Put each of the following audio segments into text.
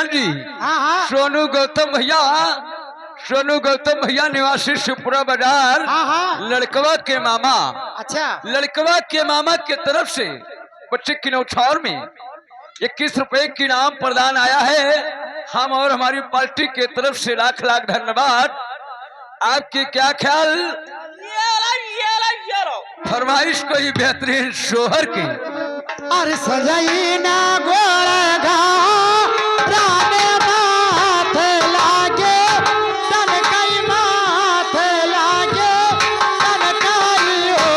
जी। हाँ हाँ सोनू गौतम भैया निवासी शिवपुरा बाजार। हाँ हाँ। लड़कवा के मामा अच्छा के तरफ से बच्चे की न्यौछावर में 21 रुपए की इनाम प्रदान आया है। हम और हमारी पार्टी के तरफ से लाख लाख धन्यवाद। आपकी क्या ख्याल फरमाइश कोई बेहतरीन शोहर की? अरे सजाई ना गोड़ राने माथे लागे तनकाई माथे लागे तनकाई हो।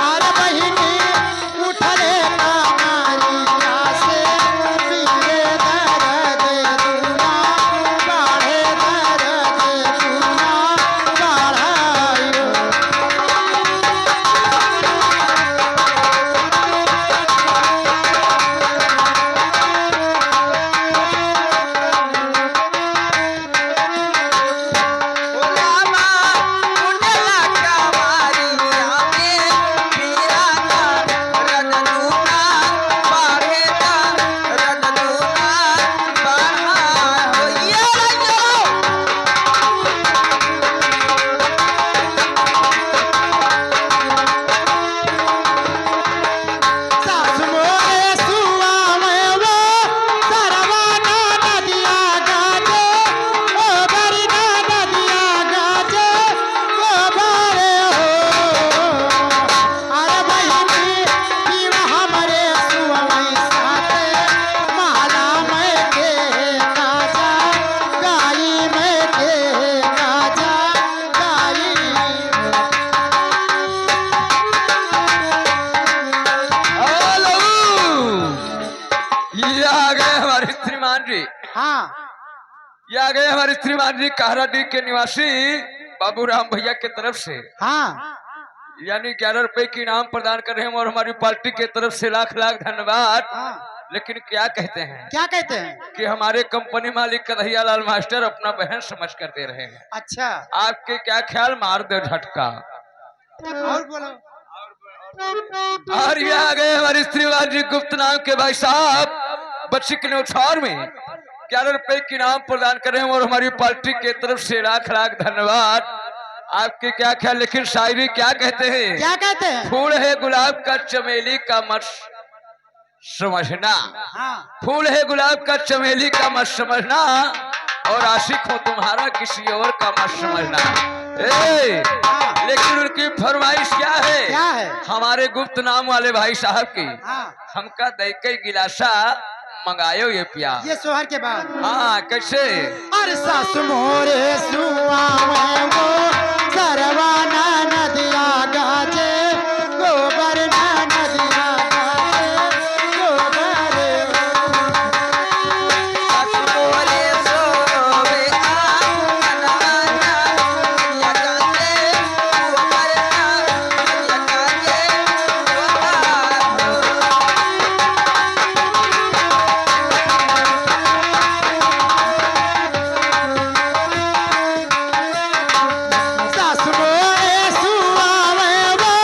अरे बहिनी उठले कामारिया से पीरे दर्द दूना बाढ़े दर्द दूना बाढ़ाई हो। सास मोरे सुआवे वो सरवाना नदिया गाजे ओ बरना नदिया गाजे ओ बारे हो। अरे बहिनी पीवा हमरे सुआवे साथे माला में के काजा गाई में के काजा गाई। हेलो, ये आ गए हमारे श्रीमान जी। हाँ ये आ गए हमारे श्रीमान जी कहराडी के निवासी बाबूराम भैया के तरफ से, हाँ यानी 11 रुपए की इनाम प्रदान कर रहे हैं और हमारी पार्टी के तरफ से लाख लाख धन्यवाद। हाँ। लेकिन क्या कहते हैं क्या कहते हैं? कि हमारे कंपनी मालिक कन्हैया लाल मास्टर अपना बहन समझ कर दे रहे हैं। अच्छा आपके क्या ख्याल? मार दो झटका। और बोलो। और ये आ गए हमारे श्रीमान जी गुप्त नाम के भाई साहब बच्ची के न्यौछावर में 11 रुपए की इनाम प्रदान कर रहे हैं और हमारी पार्टी के तरफ से लाख लाख धन्यवाद। आपके क्या ख्याल? लेकिन शायरी क्या कहते हैं? क्या कहते हैं? फूल है गुलाब का चमेली का मत समझना, हाँ फूल है गुलाब का चमेली का मत समझना, और आशिक हो तुम्हारा किसी और का मत समझना। लेकिन उनकी फरमाइश क्या है? क्या है? हमारे गुप्त नाम वाले भाई साहब की हाँ हमका दई कई गिलासा मंगायो ये पिया। ये सोहर के बाद। हाँ कैसे? अरे सास मोरे सुआवे वो सरवाना नदिया गाजे गोबर ना नदिया गाजे गोबर सास मोरे सुआवे वो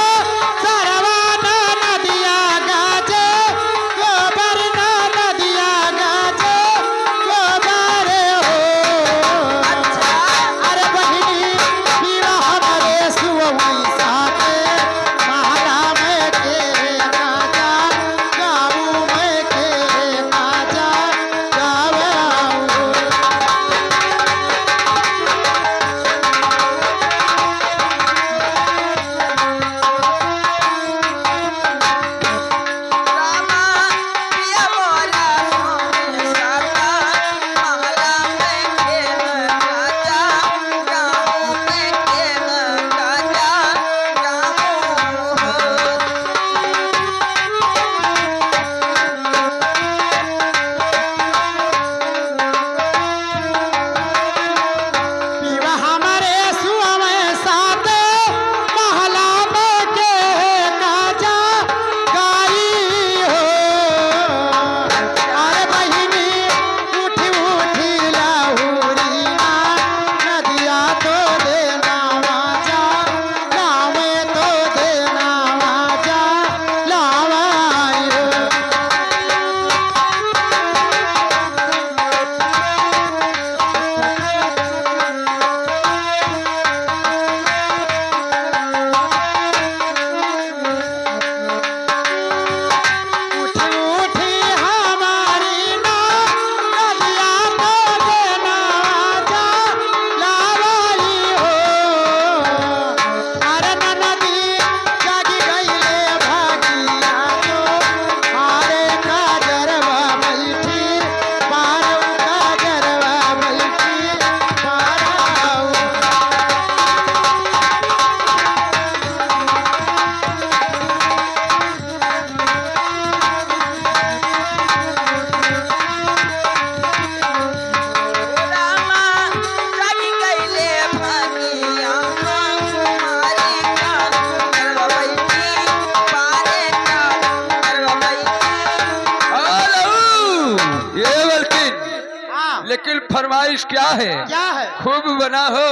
लेकिन फरमाइश क्या है? क्या है? खूब बना हो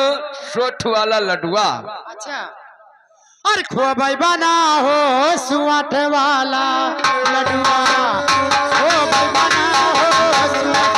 सोठ वाला लडुआ। अच्छा, अरे खूब बना हो सुआठ वाला लडुआ, खूब बना हो